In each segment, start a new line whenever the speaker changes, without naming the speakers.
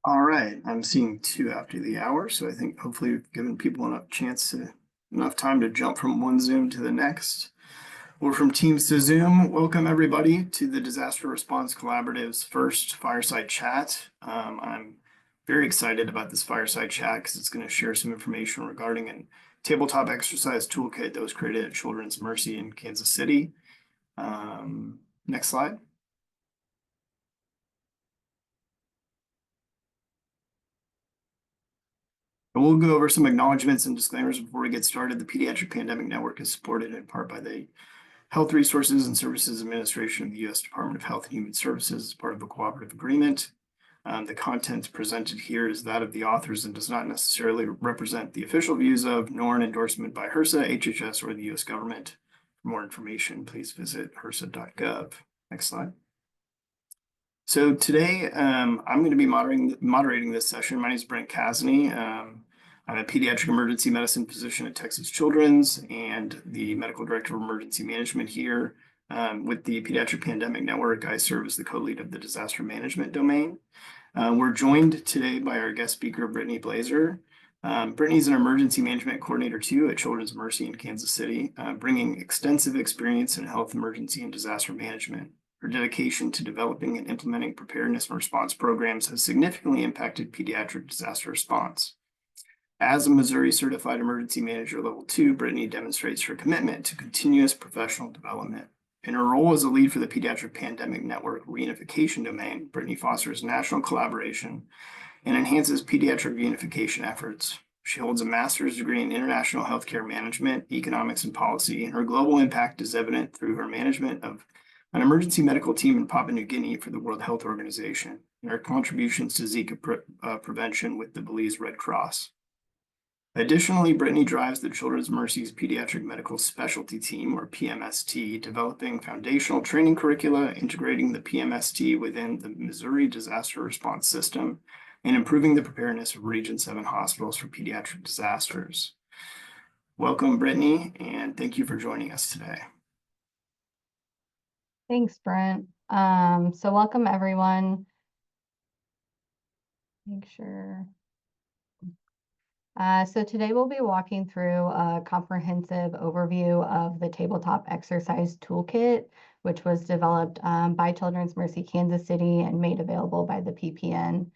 All right, I'm seeing 2 after the hour, so I think hopefully we've given people enough time to jump from one Zoom to the next, or from Teams to Zoom. Welcome everybody to the Disaster Response Collaborative's first Fireside Chat. I'm very excited about this Fireside Chat because it's going to share some information regarding a tabletop exercise toolkit that was created at Children's Mercy in Kansas City. Next slide. And we'll go over some acknowledgments and disclaimers before we get started. The Pediatric Pandemic Network is supported in part by the Health Resources and Services Administration of the U.S. Department of Health and Human Services as part of a cooperative agreement. The content presented here is that of the authors and does not necessarily represent the official views of, nor an endorsement by HRSA, HHS, or the U.S. government. For more information, please visit hrsa.gov. Next slide. So today, I'm going to be moderating this session. My name is Brent Kasny. I'm a pediatric emergency medicine physician at Texas Children's and the medical director of emergency management here. With the Pediatric Pandemic Network, I serve as the co-lead of the disaster management domain. We're joined today by our guest speaker, Brittany Blazer. Brittany's an emergency management coordinator too at Children's Mercy in Kansas City, bringing extensive experience in health emergency and disaster management. Her dedication to developing and implementing preparedness and response programs has significantly impacted pediatric disaster response. As a Missouri Certified Emergency Manager Level 2, Brittany demonstrates her commitment to continuous professional development. In her role as a lead for the Pediatric Pandemic Network reunification domain, Brittany fosters national collaboration and enhances pediatric reunification efforts. She holds a master's degree in international healthcare management, economics, and policy, and her global impact is evident through her management of an emergency medical team in Papua New Guinea for the World Health Organization, and her contributions to Zika prevention with the Belize Red Cross. Additionally, Brittany drives the Children's Mercy's Pediatric Medical Specialty Team, or PMST, developing foundational training curricula, integrating the PMST within the Missouri Disaster Response System, and improving the preparedness of Region 7 hospitals for pediatric disasters. Welcome, Brittany, and thank you for joining us today.
Thanks, Brent. So welcome, everyone. Make sure. So today we'll be walking through a comprehensive overview of the Tabletop Exercise Toolkit, which was developed by Children's Mercy Kansas City and made available by the PPN.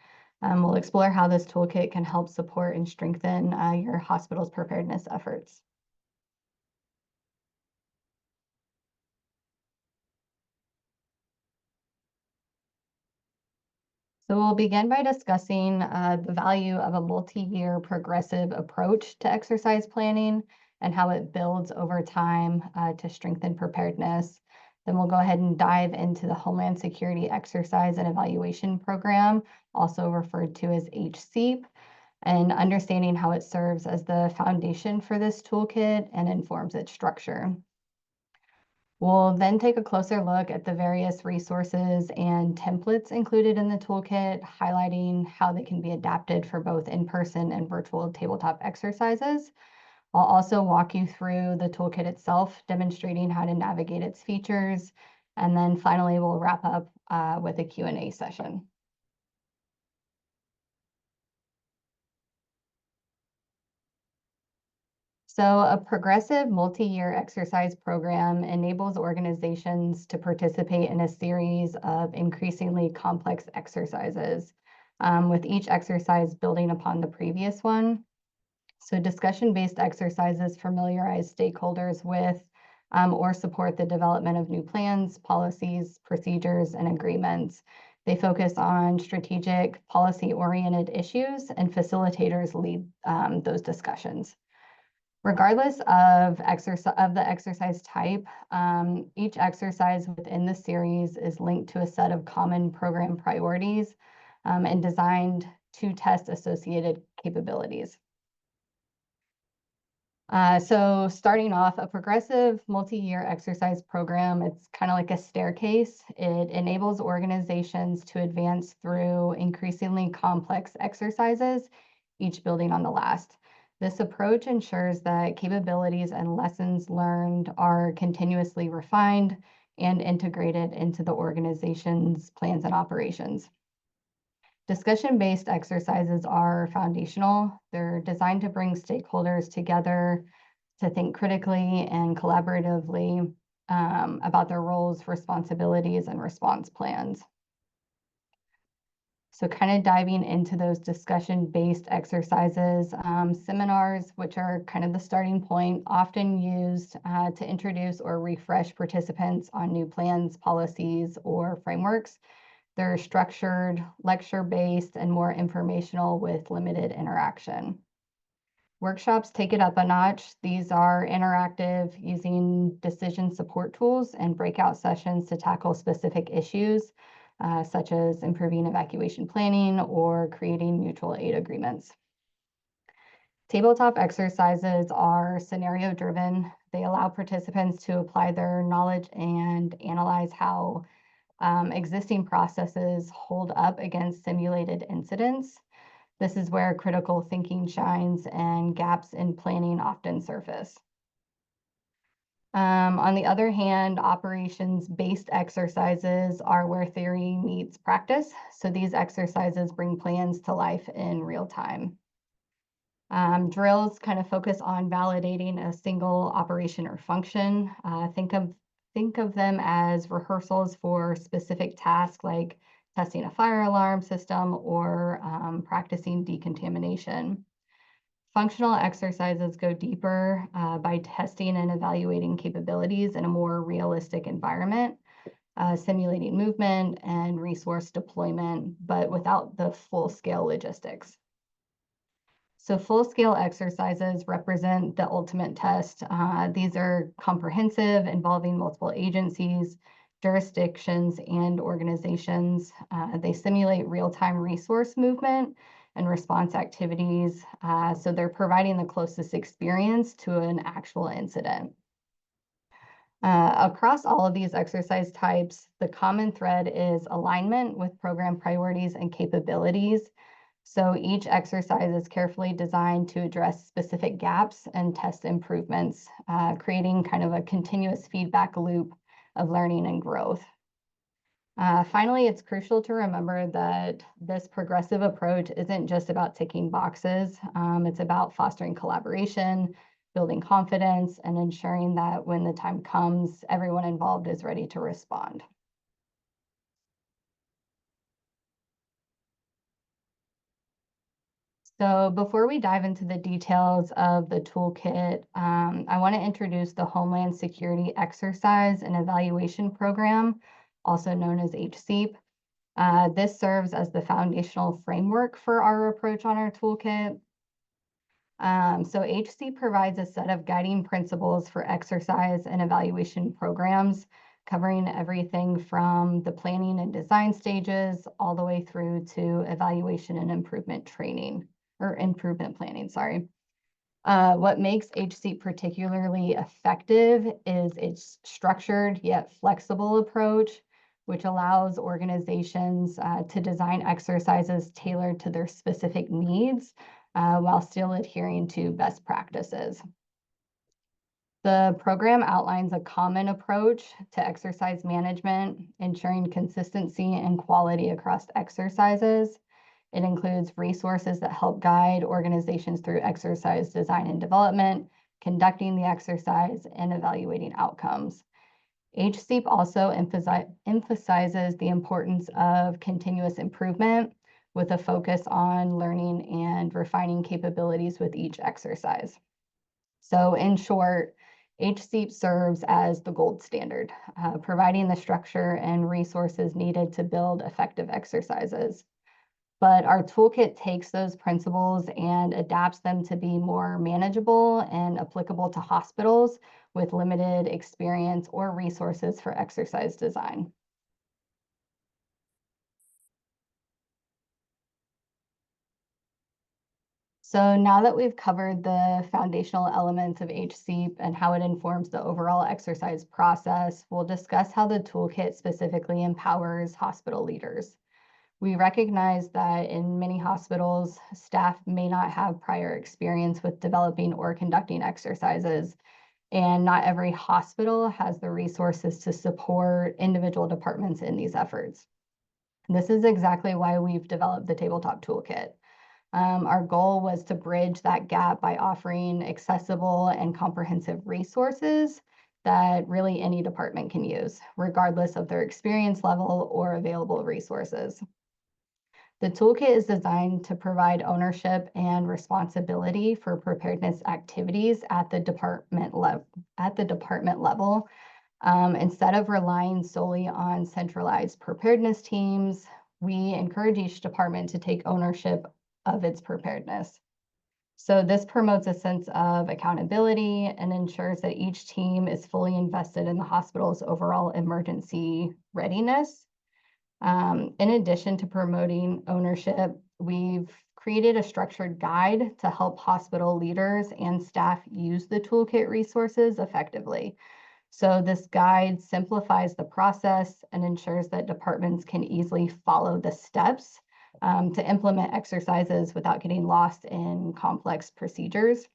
We'll explore how this toolkit can help support and strengthen your hospital's preparedness efforts. So we'll begin by discussing the value of a multi-year progressive approach to exercise planning and how it builds over time to strengthen preparedness. Then we'll go ahead and dive into the Homeland Security Exercise and Evaluation Program, also referred to as HCEP, and understanding how it serves as the foundation for this toolkit and informs its structure. We'll then take a closer look at the various resources and templates included in the toolkit, highlighting how they can be adapted for both in-person and virtual tabletop exercises. I'll also walk you through the toolkit itself, demonstrating how to navigate its features. And then finally, we'll wrap up with a Q&A session. So a progressive multi-year exercise program enables organizations to participate in a series of increasingly complex exercises, with each exercise building upon the previous one. So discussion-based exercises familiarize stakeholders with or support the development of new plans, policies, procedures, and agreements. They focus on strategic, policy-oriented issues, and facilitators lead those discussions. Regardless of the exercise type, each exercise within the series is linked to a set of common program priorities and designed to test associated capabilities. So starting off, a progressive multi-year exercise program, it's kind of like a staircase. It enables organizations to advance through increasingly complex exercises, each building on the last. This approach ensures that capabilities and lessons learned are continuously refined and integrated into the organization's plans and operations. Discussion-based exercises are foundational. They're designed to bring stakeholders together to think critically and collaboratively about their roles, responsibilities, and response plans. So kind of diving into those discussion-based exercises, seminars, which are kind of the starting point, often used to introduce or refresh participants on new plans, policies, or frameworks. They're structured, lecture-based, and more informational with limited interaction. Workshops take it up a notch. These are interactive, using decision support tools and breakout sessions to tackle specific issues, such as improving evacuation planning or creating mutual aid agreements. Tabletop exercises are scenario-driven. They allow participants to apply their knowledge and analyze how existing processes hold up against simulated incidents. This is where critical thinking shines and gaps in planning often surface. On the other hand, operations-based exercises are where theory meets practice. So these exercises bring plans to life in real time. Drills kind of focus on validating a single operation or function. Think of them as rehearsals for specific tasks like testing a fire alarm system or practicing decontamination. Functional exercises go deeper by testing and evaluating capabilities in a more realistic environment, simulating movement and resource deployment, but without the full-scale logistics. So full-scale exercises represent the ultimate test. These are comprehensive, involving multiple agencies, jurisdictions, and organizations. They simulate real-time resource movement and response activities. So they're providing the closest experience to an actual incident. Across all of these exercise types, the common thread is alignment with program priorities and capabilities. So each exercise is carefully designed to address specific gaps and test improvements, creating kind of a continuous feedback loop of learning and growth. Finally, it's crucial to remember that this progressive approach isn't just about ticking boxes. It's about fostering collaboration, building confidence, and ensuring that when the time comes, everyone involved is ready to respond. So before we dive into the details of the toolkit, I want to introduce the Homeland Security Exercise and Evaluation Program, also known as HSEEP. This serves as the foundational framework for our approach on our toolkit. So HSEEP provides a set of guiding principles for exercise and evaluation programs, covering everything from the planning and design stages all the way through to evaluation and improvement training. Or improvement planning, sorry. What makes HSEEP particularly effective is its structured yet flexible approach, which allows organizations to design exercises tailored to their specific needs while still adhering to best practices. The program outlines a common approach to exercise management, ensuring consistency and quality across exercises. It includes resources that help guide organizations through exercise design and development, conducting the exercise, and evaluating outcomes. HSEEP also emphasizes the importance of continuous improvement with a focus on learning and refining capabilities with each exercise. So in short, HSEEP serves as the gold standard, providing the structure and resources needed to build effective exercises. But our toolkit takes those principles and adapts them to be more manageable and applicable to hospitals with limited experience or resources for exercise design. So now that we've covered the foundational elements of HSEEP and how it informs the overall exercise process, we'll discuss how the toolkit specifically empowers hospital leaders. We recognize that in many hospitals, staff may not have prior experience with developing or conducting exercises, and not every hospital has the resources to support individual departments in these efforts. This is exactly why we've developed the Tabletop Toolkit. Our goal was to bridge that gap by offering accessible and comprehensive resources that really any department can use, regardless of their experience level or available resources. The toolkit is designed to provide ownership and responsibility for preparedness activities at the department level. Instead of relying solely on centralized preparedness teams, we encourage each department to take ownership of its preparedness. So this promotes a sense of accountability and ensures that each team is fully invested in the hospital's overall emergency readiness. In addition to promoting ownership, we've created a structured guide to help hospital leaders and staff use the toolkit resources effectively. So this guide simplifies the process and ensures that departments can easily follow the steps to implement exercises without getting lost in complex procedures.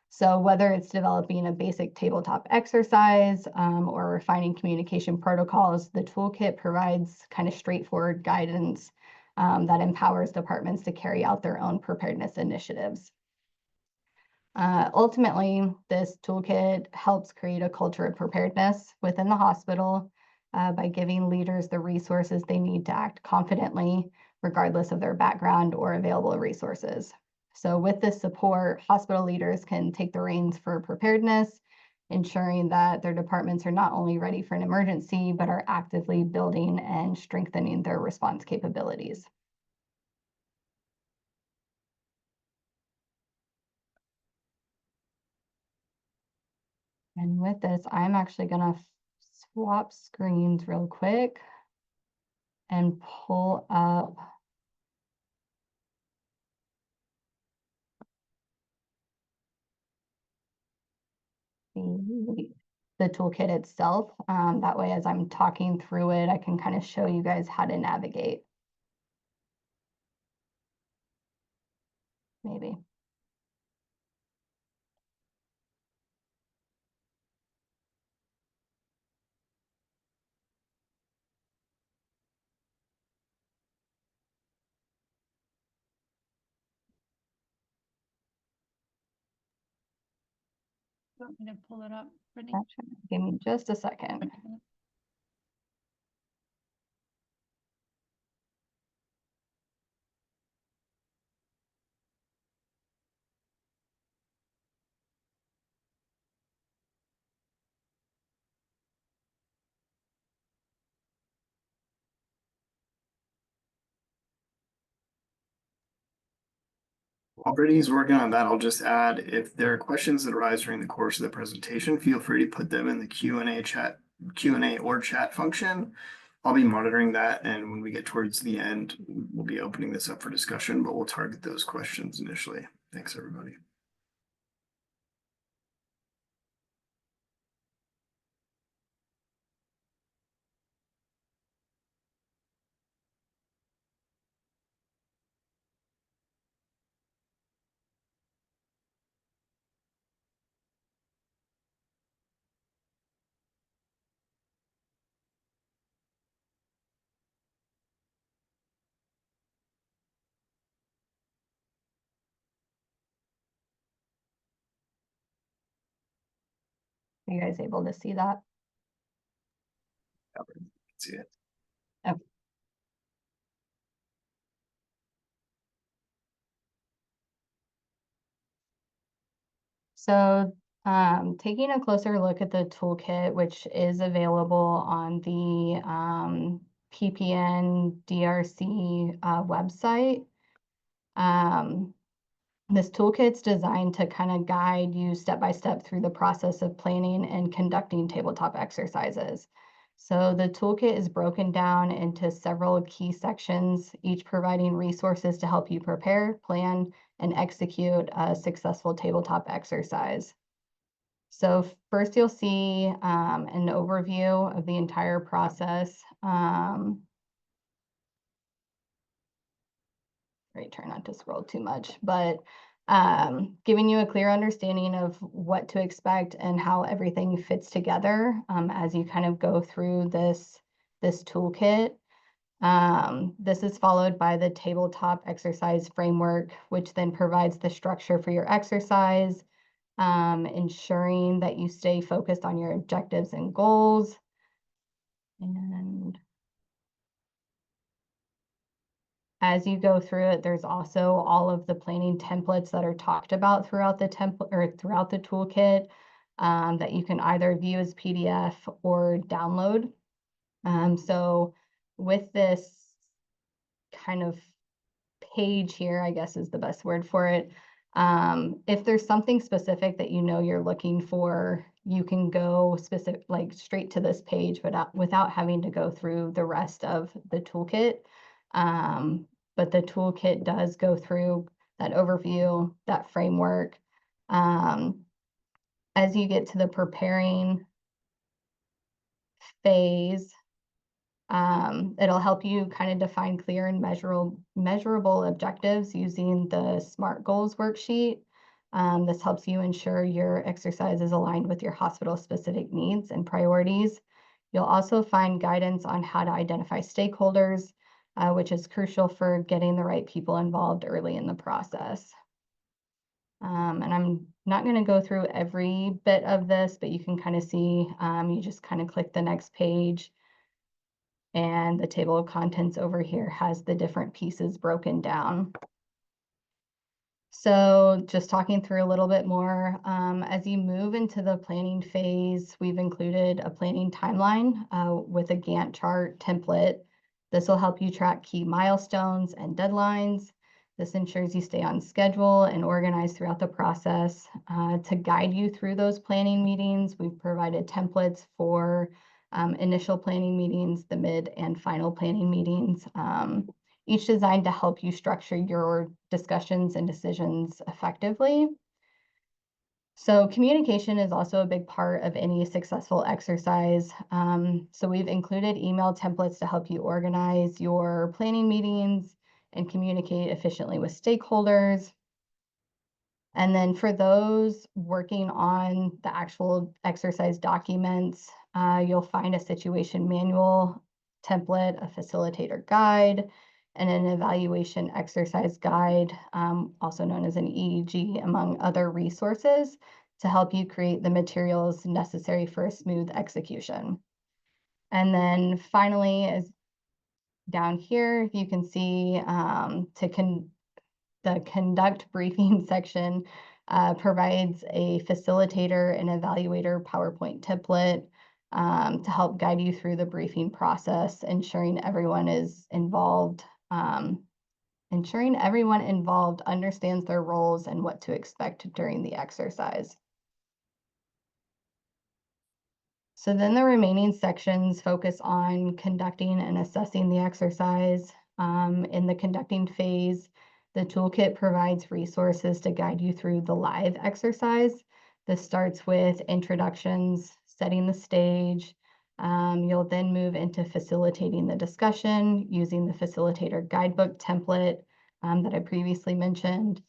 So whether it's developing a basic tabletop exercise or refining communication protocols, the toolkit provides kind of straightforward guidance that empowers departments to carry out their own preparedness initiatives. Ultimately, this toolkit helps create a culture of preparedness within the hospital by giving leaders the resources they need to act confidently, regardless of their background or available resources. So with this support, hospital leaders can take the reins for preparedness, ensuring that their departments are not only ready for an emergency, but are actively building and strengthening their response capabilities. And with this, I'm actually going to swap screens real quick and pull up the toolkit itself. That way, as I'm talking through it, I can kind of show you guys how to navigate. Maybe.
You want me to pull it up, Brittany?
Actually, give me just a second.
While Brittany's working on that, I'll just add, if there are questions that arise during the course of the presentation, feel free to put them in the Q&A or chat function. I'll be monitoring that, and when we get towards the end, we'll be opening this up for discussion, but we'll target those questions initially. Thanks, everybody.
Are you guys able to see that?
See it.
Okay. So taking a closer look at the toolkit, which is available on the PPN DRC website. This toolkit's designed to kind of guide you step by step through the process of planning and conducting tabletop exercises. So the toolkit is broken down into several key sections, each providing resources to help you prepare, plan, and execute a successful tabletop exercise. So first you'll see an overview of the entire process. Right, try not to scroll too much, but giving you a clear understanding of what to expect and how everything fits together as you kind of go through this toolkit. This is followed by the tabletop exercise framework, which then provides the structure for your exercise, ensuring that you stay focused on your objectives and goals. And as you go through it, there's also all of the planning templates that are talked about throughout the template or throughout the toolkit that you can either view as PDF or download. So with this kind of page here, I guess is the best word for it. If there's something specific that you know you're looking for, you can go specific, like straight to this page, but without having to go through the rest of the toolkit. But the toolkit does go through that overview, that framework. As you get to the preparing phase, it'll help you kind of define clear and measurable objectives using the SMART goals worksheet. This helps you ensure your exercise is aligned with your hospital-specific needs and priorities. You'll also find guidance on how to identify stakeholders, which is crucial for getting the right people involved early in the process. And I'm not going to go through every bit of this, but you can kind of see, you just kind of click the next page. And the table of contents over here has the different pieces broken down. So just talking through a little bit more, as you move into the planning phase, we've included a planning timeline with a Gantt chart template. This will help you track key milestones and deadlines. This ensures you stay on schedule and organized throughout the process. To guide you through those planning meetings, we've provided templates for initial planning meetings, the mid and final planning meetings, each designed to help you structure your discussions and decisions effectively. So communication is also a big part of any successful exercise. So we've included email templates to help you organize your planning meetings and communicate efficiently with stakeholders. And then for those working on the actual exercise documents, you'll find a situation manual template, a facilitator guide, and an evaluation exercise guide, also known as an EEG, among other resources to help you create the materials necessary for a smooth execution. And then finally, as down here, you can see the conduct briefing section provides a facilitator and evaluator PowerPoint template to help guide you through the briefing process, ensuring everyone involved understands their roles and what to expect during the exercise. So then the remaining sections focus on conducting and assessing the exercise. In the conducting phase, the toolkit provides resources to guide you through the live exercise. This starts with introductions, setting the stage. You'll then move into facilitating the discussion using the facilitator guidebook template that I previously mentioned.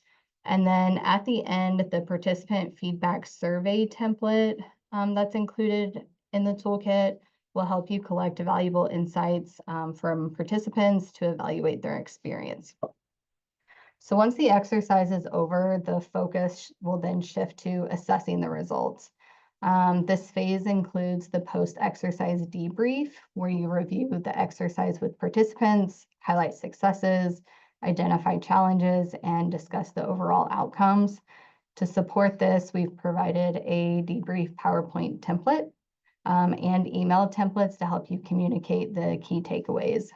And then at the end, the participant feedback survey template that's included in the toolkit will help you collect valuable insights from participants to evaluate their experience. So once the exercise is over, the focus will then shift to assessing the results. This phase includes the post-exercise debrief, where you review the exercise with participants, highlight successes, identify challenges, and discuss the overall outcomes. To support this, we've provided a debrief PowerPoint template and email templates to help you communicate the key takeaways.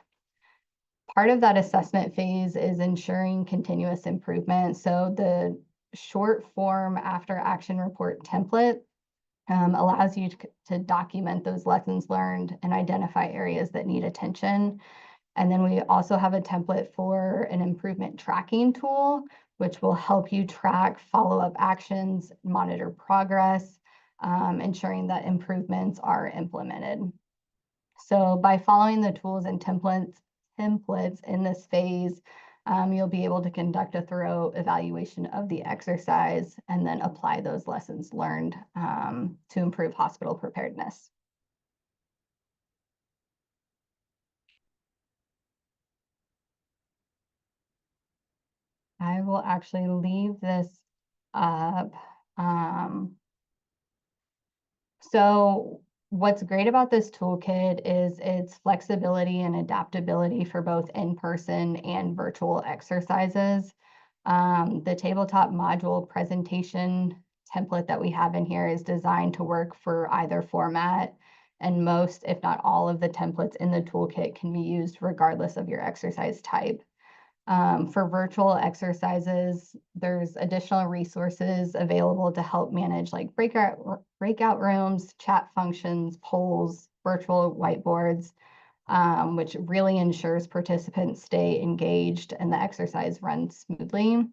Part of that assessment phase is ensuring continuous improvement. So the short form after action report template allows you to document those lessons learned and identify areas that need attention. And then we also have a template for an improvement tracking tool, which will help you track follow-up actions, monitor progress, ensuring that improvements are implemented. So by following the tools and templates in this phase, you'll be able to conduct a thorough evaluation of the exercise and then apply those lessons learned to improve hospital preparedness. I will actually leave this up. So what's great about this toolkit is its flexibility and adaptability for both in-person and virtual exercises. The tabletop module presentation template that we have in here is designed to work for either format, and most, if not all, of the templates in the toolkit can be used regardless of your exercise type. For virtual exercises, there's additional resources available to help manage like breakout rooms, chat functions, polls, virtual whiteboards, which really ensures participants stay engaged and the exercise runs smoothly.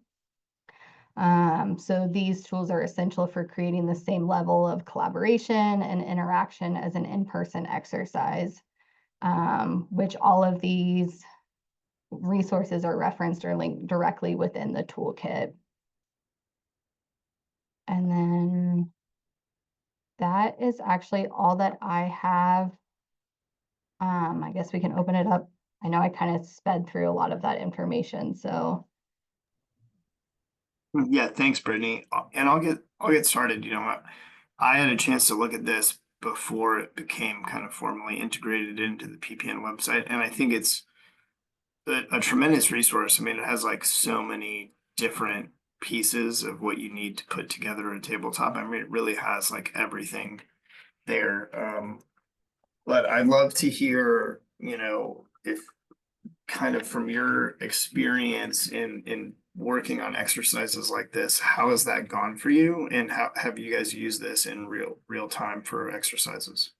So these tools are essential for creating the same level of collaboration and interaction as an in-person exercise, which all of these resources are referenced or linked directly within the toolkit. And then that is actually all that I have. I guess we can open it up. I know I kind of sped through a lot of that information, so.
Yeah, thanks, Brittany. And I'll get started. I had a chance to look at this before it became kind of formally integrated into the PPN website, and I think it's a tremendous resource. I mean, it has like so many different pieces of what you need to put together a tabletop. I mean, it really has like everything there. But I'd love to hear, if kind of from your experience in working on exercises like this, how has that gone for you? And how have you guys used this in real time for exercises?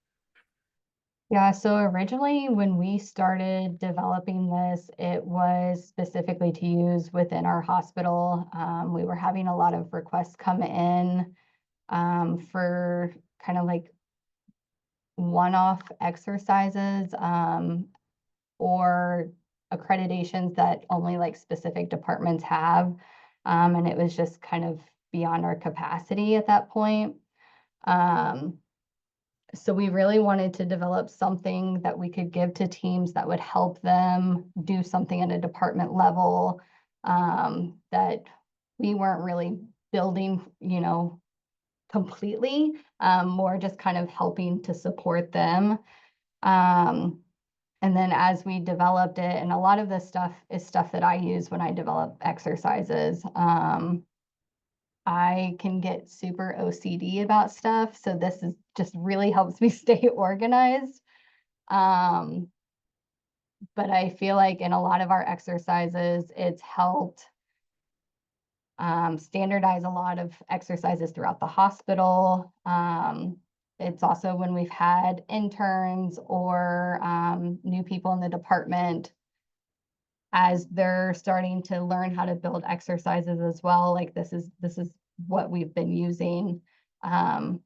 Yeah, so originally when we started developing this, it was specifically to use within our hospital. We were having a lot of requests come in for kind of like one-off exercises or accreditations that only like specific departments have. And it was just kind of beyond our capacity at that point. So we really wanted to develop something that we could give to teams that would help them do something at a department level that we weren't really building, completely, more just kind of helping to support them. And then as we developed it, and a lot of this stuff is stuff that I use when I develop exercises. I can get super OCD about stuff, so this is just really helps me stay organized. Um, but I feel like in a lot of our exercises, it's helped standardize a lot of exercises throughout the hospital. It's also when we've had interns or new people in the department, as they're starting to learn how to build exercises as well. Like this is what we've been using. And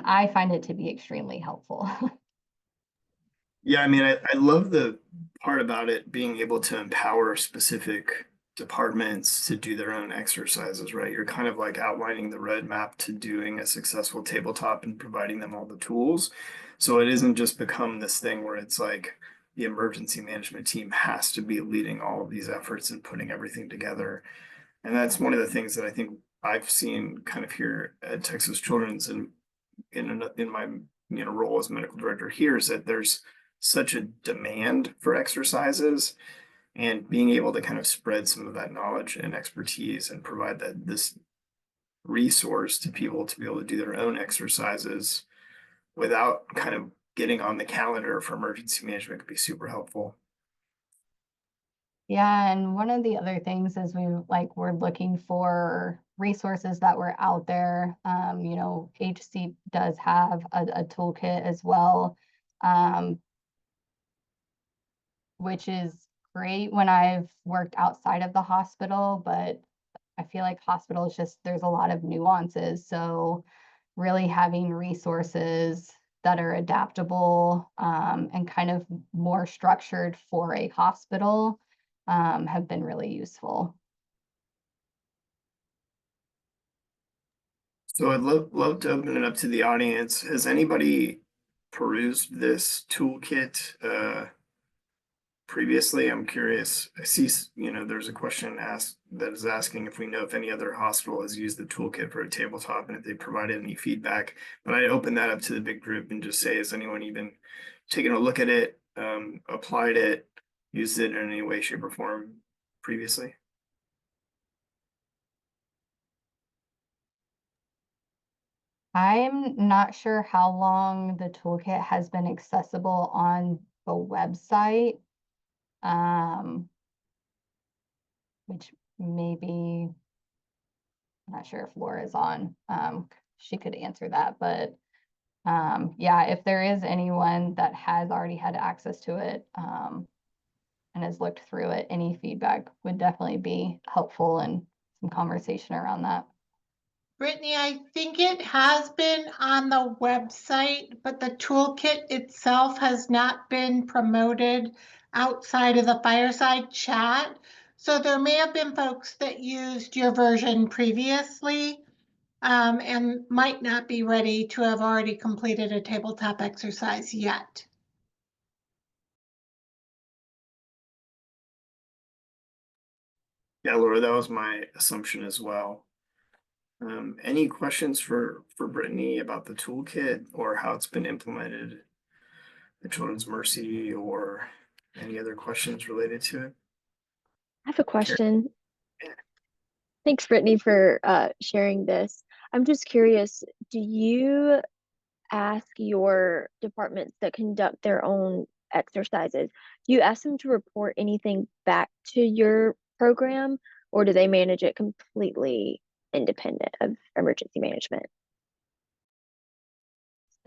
I find it to be extremely helpful.
Yeah, I mean, I love the part about it being able to empower specific departments to do their own exercises, right? You're kind of like outlining the roadmap to doing a successful tabletop and providing them all the tools. So it isn't just become this thing where it's like the emergency management team has to be leading all of these efforts and putting everything together. And that's one of the things that I think I've seen kind of here at Texas Children's and in my role as medical director here is that there's such a demand for exercises, and being able to kind of spread some of that knowledge and expertise and provide this resource to people to be able to do their own exercises without kind of getting on the calendar for emergency management could be super helpful.
Yeah, and one of the other things is we're looking for resources that were out there. HC does have a toolkit as well, which is great when I've worked outside of the hospital, but I feel like hospitals there's a lot of nuances. So really having resources that are adaptable and kind of more structured for a hospital have been really useful.
So I'd love to open it up to the audience. Has anybody perused this toolkit previously. I'm curious. I see, there's a question asked that is asking if we know if any other hospital has used the toolkit for a tabletop and if they provided any feedback. But I open that up to the big group and just say, has anyone even taken a look at it, applied it, used it in any way, shape, or form previously?
I'm not sure how long the toolkit has been accessible on the website. Which maybe, I'm not sure if Laura's on, she could answer that, but yeah, if there is anyone that has already had access to it, and has looked through it, any feedback would definitely be helpful and some conversation around that.
Brittany, I think it has been on the website, but the toolkit itself has not been promoted outside of the Fireside chat. So there may have been folks that used your version previously, and might not be ready to have already completed a tabletop exercise yet.
Yeah, Laura, that was my assumption as well. Any questions for Brittany about the toolkit or how it's been implemented at Children's Mercy, or any other questions related to it?
I have a question.
Yeah.
Thanks, Brittany, for sharing this. I'm just curious, do you ask your departments that conduct their own exercises, do you ask them to report anything back to your program, or do they manage it completely independent of emergency management?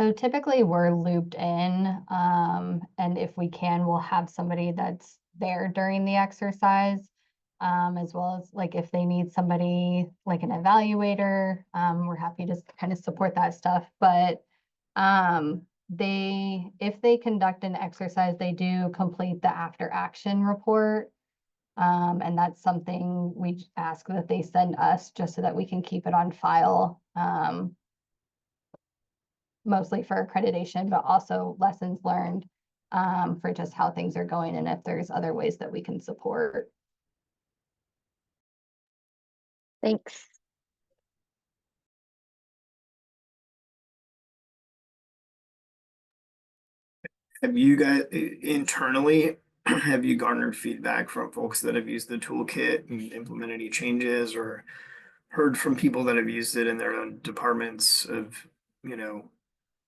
So typically we're looped in, and if we can, we'll have somebody that's there during the exercise, as well as like if they need somebody like an evaluator, we're happy to kind of support that stuff. But if they conduct an exercise, they do complete the after action report. And that's something we ask that they send us just so that we can keep it on file. Mostly for accreditation, but also lessons learned, for just how things are going and if there's other ways that we can support.
Thanks.
Have you guys internally, have you garnered feedback from folks that have used the toolkit and implemented any changes, or heard from people that have used it in their own departments of,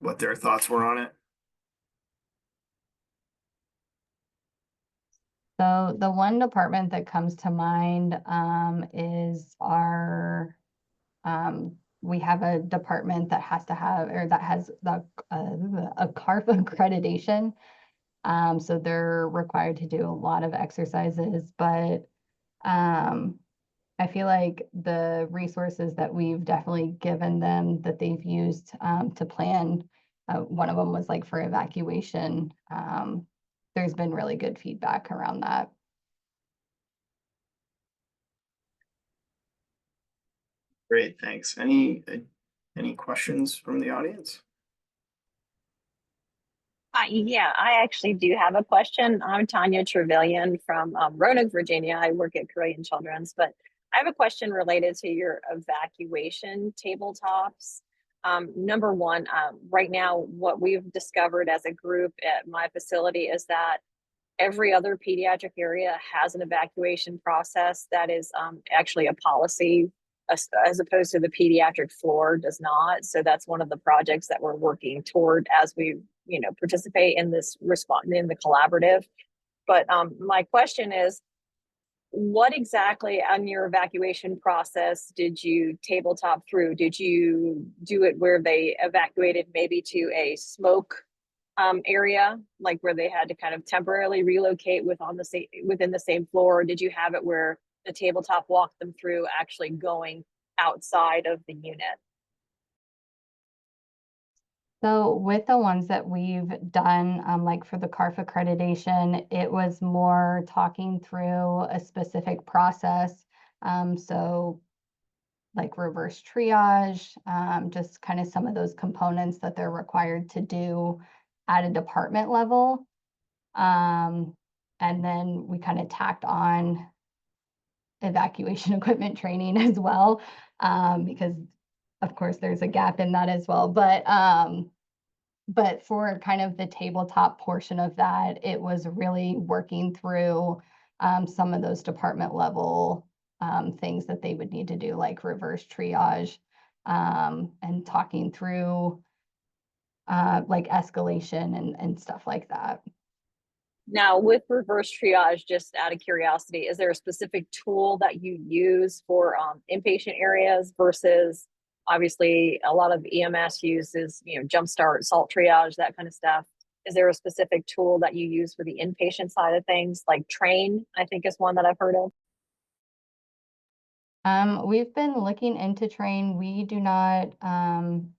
what their thoughts were on it?
So the one department that comes to mind, is our, we have a department that has to have, or that has a CARF accreditation. So they're required to do a lot of exercises, but I feel like the resources that we've definitely given them that they've used, to plan, one of them was like for evacuation. There's been really good feedback around that.
Great, thanks. Any questions from the audience?
Yeah, I actually do have a question. I'm Tanya Trevelyan from Roanoke, Virginia. I work at Korean Children's, but I have a question related to your evacuation tabletops. Number one, right now, what we've discovered as a group at my facility is that every other pediatric area has an evacuation process that is actually a policy, as opposed to the pediatric floor does not. So that's one of the projects that we're working toward as we participate in this response in the collaborative. But my question is, what exactly on your evacuation process did you tabletop through? Did you do it where they evacuated maybe to a smoke area, like where they had to kind of temporarily relocate within the same floor? Or did you have it where the tabletop walked them through actually going outside of the unit?
So with the ones that we've done, like for the CARF accreditation, it was more talking through a specific process. So like reverse triage, just kind of some of those components that they're required to do at a department level. And then we kind of tacked on evacuation equipment training as well, because of course there's a gap in that as well. But for kind of the tabletop portion of that, it was really working through some of those department level things that they would need to do, like reverse triage, and talking through like escalation and stuff like that.
Now, with reverse triage, just out of curiosity, is there a specific tool that you use for inpatient areas versus obviously a lot of EMS uses, jumpstart, salt triage, that kind of stuff? Is there a specific tool that you use for the inpatient side of things, like Train, I think is one that I've heard of?
We've been looking into Train. We do not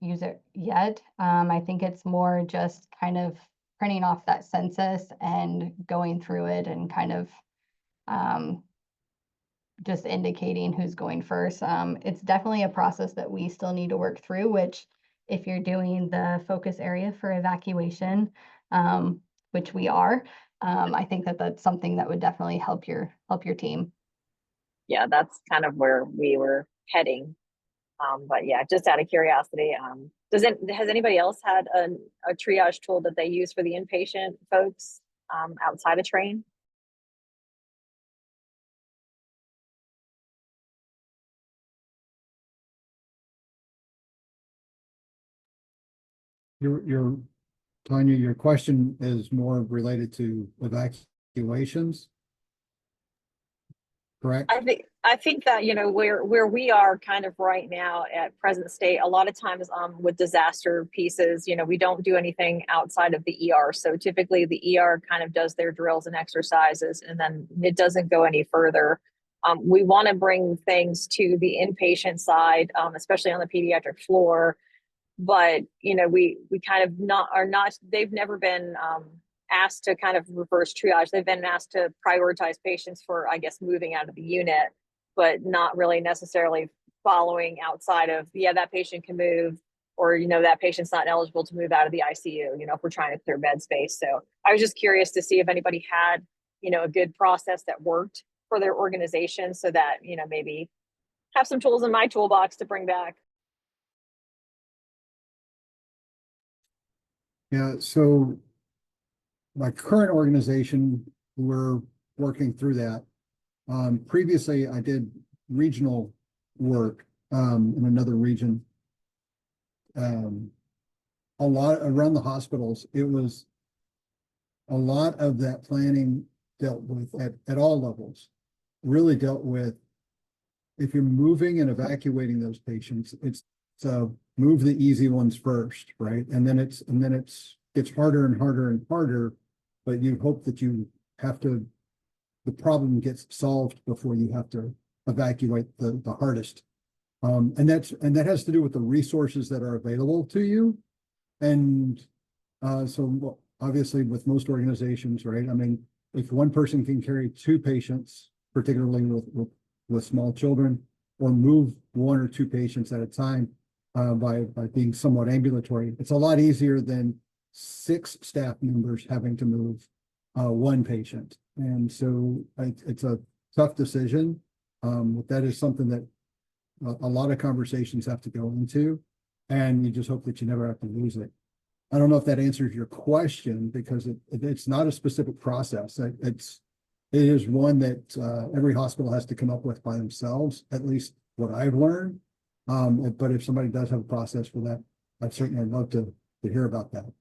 use it yet. I think it's more just kind of printing off that census and going through it and kind of just indicating who's going first. It's definitely a process that we still need to work through, which if you're doing the focus area for evacuation, which we are, I think that that's something that would definitely help your team.
Yeah, that's kind of where we were heading. But yeah, just out of curiosity, has anybody else had a triage tool that they use for the inpatient folks outside of Train?
Your Tanya, your question is more related to evacuations, correct?
I think that, where we are kind of right now at present state, a lot of times with disaster pieces, we don't do anything outside of the ER. So typically the ER kind of does their drills and exercises, and then it doesn't go any further. We want to bring things to the inpatient side, especially on the pediatric floor. But, we kind of they've never been asked to kind of reverse triage. They've been asked to prioritize patients for, I guess, moving out of the unit, but not really necessarily following outside of, that patient can move, or, that patient's not eligible to move out of the ICU, if we're trying to clear bed space. So I was just curious to see if anybody had, a good process that worked for their organization, so that, maybe have some tools in my toolbox to bring back.
Yeah, so my current organization, we're working through that. Previously, I did regional work in another region. A lot around the hospitals, it was a lot of that planning dealt with at all levels, really dealt with if you're moving and evacuating those patients, it's move the easy ones first, right? And then it's harder and harder and harder, but you hope that the problem gets solved before you have to evacuate the hardest. And that has to do with the resources that are available to you. And so obviously with most organizations, right? I mean, if one person can carry 2 patients, particularly with small children, or move 1 or 2 patients at a time by being somewhat ambulatory, it's a lot easier than 6 staff members having to move 1 patient. And so it's a tough decision. That is something that a lot of conversations have to go into, and you just hope that you never have to lose it. I don't know if that answers your question, because it's not a specific process. It is one that every hospital has to come up with by themselves, at least what I've learned. But if somebody does have a process for that, I'd certainly love to hear about that.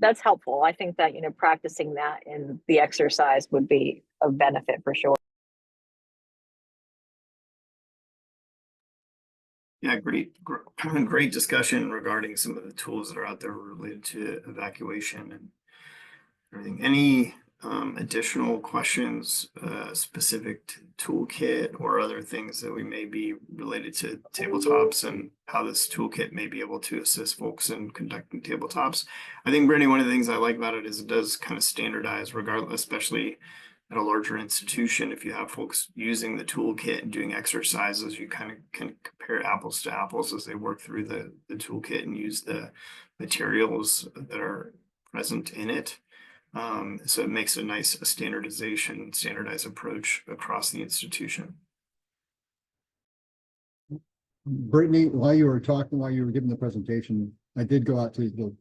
That's helpful. I think that, practicing that in the exercise would be of benefit for sure.
Yeah, great discussion regarding some of the tools that are out there related to evacuation and everything. Any additional questions specific to Toolkit or other things that we may be related to tabletops and how this toolkit may be able to assist folks in conducting tabletops? I think, Brittany, one of the things I like about it is it does kind of standardize, regardless, especially at a larger institution. If you have folks using the toolkit and doing exercises, you kind of can compare apples to apples as they work through the toolkit and use the materials that are present in it. So it makes a nice standardized approach across the institution.
Brittany, while you were talking, while you were giving the presentation, I did go out to the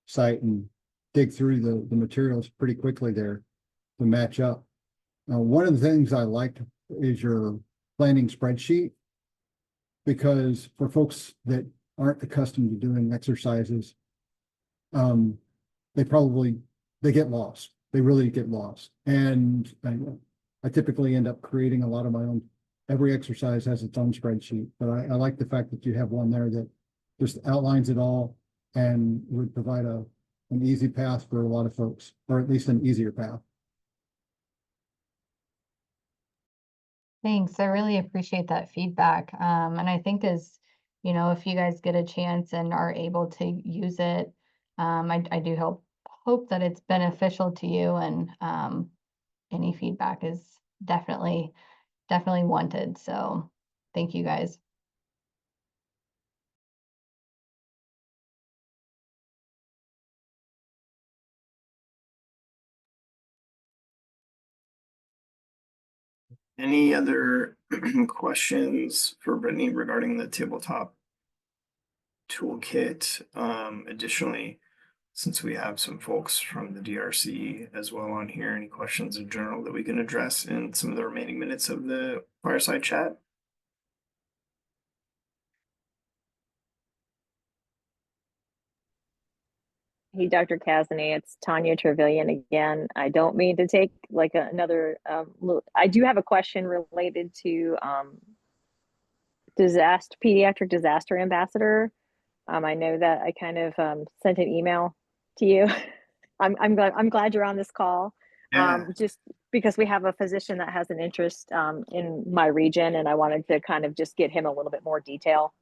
site and dig through the materials pretty quickly there to match up. One of the things I liked is your planning spreadsheet, because for folks that aren't accustomed to doing exercises, they get lost. They really get lost. And I typically end up creating a lot of my own. Every exercise has its own spreadsheet, but I like the fact that you have one there that just outlines it all and would provide an easy path for a lot of folks, or at least an easier path.
Thanks. I really appreciate that feedback. And I think if you guys get a chance and are able to use it, I do hope that it's beneficial to you, and any feedback is definitely wanted. So thank you guys.
Any other questions for Brittany regarding the tabletop toolkit? Additionally, since we have some folks from the DRC as well on here, any questions in general that we can address in some of the remaining minutes of the fireside chat?
Hey, Dr. Casney, it's Tanya Trevelyan again. I don't mean to take like another, I do have a question related to pediatric disaster ambassador. I know that I kind of sent an email to you. I'm glad you're on this call.
Yeah.
Just because we have a physician that has an interest in my region, and I wanted to kind of just get him a little bit more detail.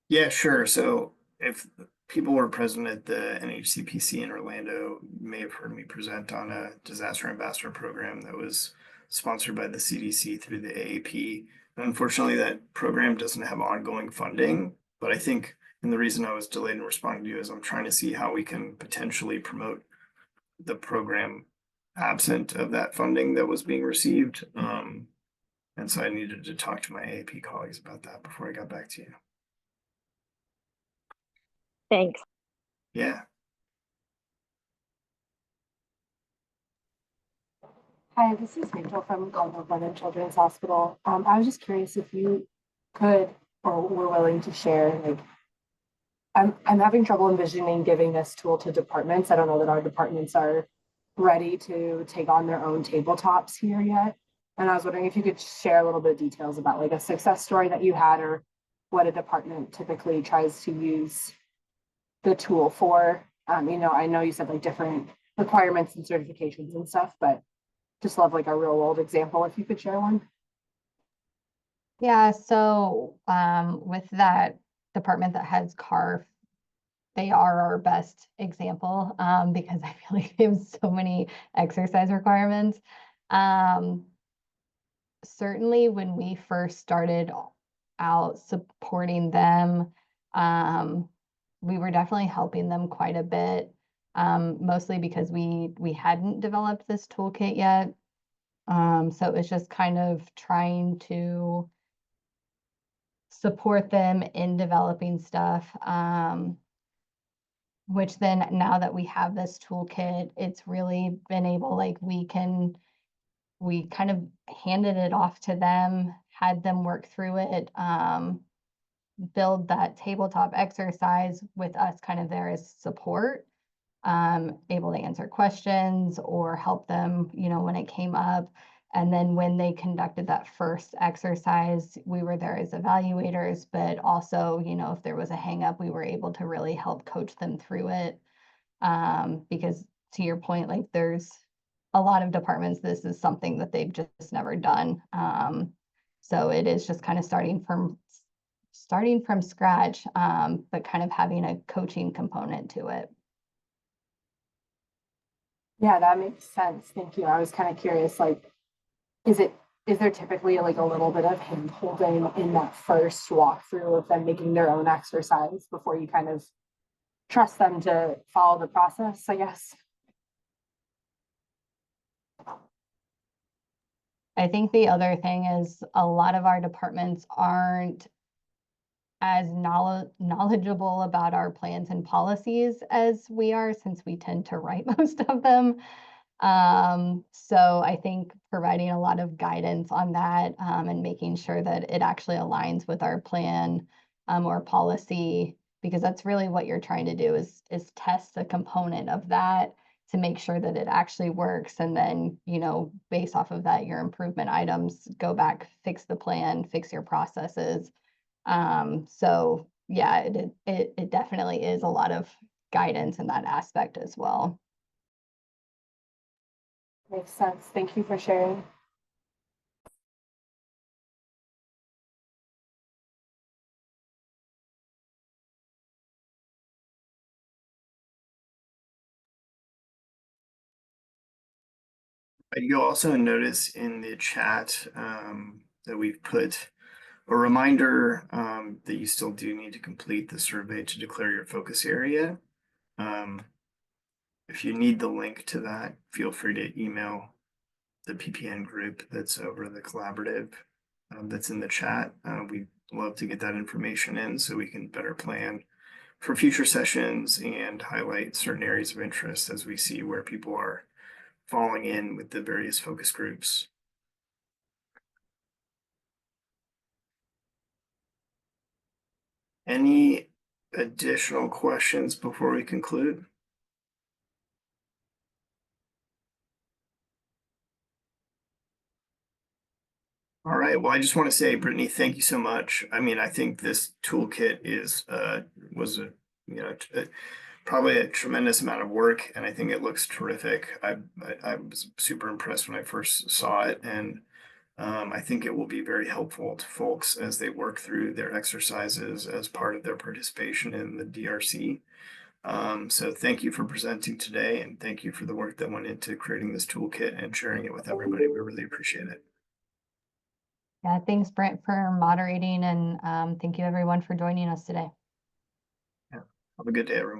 Yeah, sure. So if people were present at the NHCPC in Orlando, you may have heard me present on a disaster ambassador program that was sponsored by the CDC through the AAP. And unfortunately, that program doesn't have ongoing funding, but I think, and the reason I was delayed in responding to you is I'm trying to see how we can potentially promote the program absent of that funding that was being received. And so I needed to talk to my AAP colleagues about that before I got back to you.
Thanks.
Yeah.
Hi, this is Rachel from Global Women Children's Hospital. I was just curious if you could or were willing to share, like, I'm having trouble envisioning giving this tool to departments. I don't know that our departments are ready to take on their own tabletops here yet. And I was wondering if you could share a little bit of details about like a success story that you had, or what a department typically tries to use the tool for. I know you said like different requirements and certifications and stuff, but just love like a real world example if you could share one.
Yeah, so with that department that has CARF, they are our best example because I feel like they have so many exercise requirements. Certainly when we first started out supporting them, we were definitely helping them quite a bit, mostly because we hadn't developed this toolkit yet. So it was just kind of trying to support them in developing stuff. Which then now that we have this toolkit, it's really been able, like we kind of handed it off to them, had them work through it, build that tabletop exercise with us kind of there as support, able to answer questions or help them, when it came up. And then when they conducted that first exercise, we were there as evaluators, but also, if there was a hang up, we were able to really help coach them through it. Because to your point, like there's a lot of departments, this is something that they've just never done. So it is just kind of starting from scratch, but kind of having a coaching component to it.
Yeah, that makes sense. Thank you. I was kind of curious, like, is there typically like a little bit of hand holding in that first walkthrough of them making their own exercise before you kind of trust them to follow the process, I guess.
I think the other thing is a lot of our departments aren't as knowledgeable about our plans and policies as we are, since we tend to write most of them. So I think providing a lot of guidance on that, and making sure that it actually aligns with our plan, or policy, because that's really what you're trying to do is test the component of that to make sure that it actually works. And then, you know, based off of that, your improvement items, go back, fix the plan, fix your processes. So yeah, it definitely is a lot of guidance in that aspect as well.
Makes sense. Thank you for sharing.
You'll also notice in the chat that we've put a reminder that you still do need to complete the survey to declare your focus area. If you need the link to that, feel free to email the PPN group that's over the collaborative that's in the chat. We'd love to get that information in so we can better plan for future sessions and highlight certain areas of interest as we see where people are falling in with the various focus groups. Any additional questions before we conclude? All right, well, I just want to say, Brittany, thank you so much. I mean, I think this toolkit was probably a tremendous amount of work, and I think it looks terrific. I was super impressed when I first saw it, and I think it will be very helpful to folks as they work through their exercises as part of their participation in the DRC. So thank you for presenting today, and thank you for the work that went into creating this toolkit and sharing it with everybody. We really appreciate it.
Yeah, thanks, Brent, for moderating, and thank you everyone for joining us today.
Yeah. Have a good day, everyone.